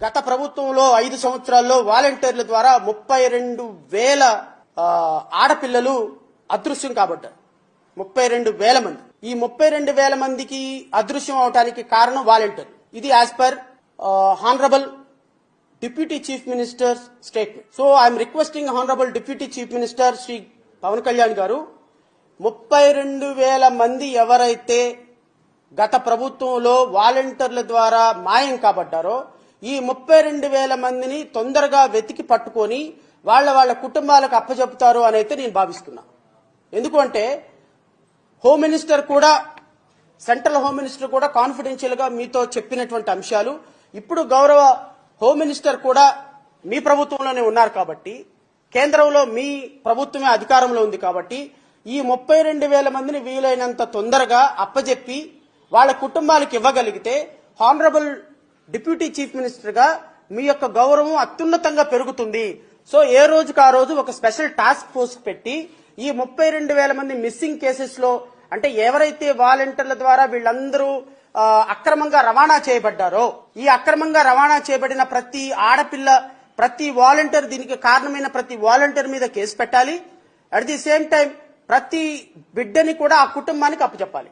గత ప్రభుత్వంలో 5 సంవత్సరాల్లో వాలంటీర్ల ద్వారా 32,000 ఆడపిల్లలు అదృశ్యం కాబడ్డారు. 32,000 మంది. ఈ 32,000 మందికి అదృశ్యం అవడానికి కారణం వాలంటీర్. ఇది as per honourable deputy chief minister statement. So I'm requesting honourable deputy chief minister Shri Pawan Kalyan గారు, 32,000 మంది ఎవరైతే గత ప్రభుత్వంలో వాలంటీర్ల ద్వారా మాయం కాబడ్డారో ఈ 32,000 మందిని తొందరగా వెతికి పట్టుకొని వాళ్ళ కుటుంబాలకు అప్పచెప్తారు అని అయితే నేను భావిస్తున్నా. ఎందుకంటే హోమ్ మినిస్టర్ కూడా, సెంట్రల్ హోమ్ మినిస్టర్ కూడా కాన్ఫిడెన్షియల్ గా మీతో చెప్పినటువంటి అంశాలు ఇప్పుడు గౌరవ హోమ్ మినిస్టర్ కూడా మీ ప్రభుత్వంలోనే ఉన్నారు కాబట్టి, కేంద్రంలో మీ ప్రభుత్వమే అధికారంలో ఉంది కాబట్టి ఈ 32,000 మందిని వీలైనంత తొందరగా అప్పజెప్పి వాళ్ళ కుటుంబాలకు ఇవ్వగలిగితే హానరబుల్ డిప్యూటీ చీఫ్ మినిస్టర్ గా మీ యొక్క గౌరవం అత్యున్నతంగా పెరుగుతుంది. సో ఏ రోజుకు ఆ రోజు ఒక స్పెషల్ టాస్క్ ఫోర్స్ పెట్టి ఈ 32,000 మంది మిస్సింగ్ కేసెస్ లో, అంటే ఎవరైతే వాలంటీర్ల ద్వారా వీళ్ళందరూ అక్రమంగా రవాణా చేయబడ్డారో ఈ అక్రమంగా రవాణా చేయబడిన ప్రతి ఆడపిల్ల, ప్రతి వాలంటీర్, దీనికి కారణమైన ప్రతి వాలంటీర్ మీద కేసు పెట్టాలి. అట్ ది సేమ్ టైం ప్రతి బిడ్డని కూడా ఆ కుటుంబానికి అప్పచెప్పాలి.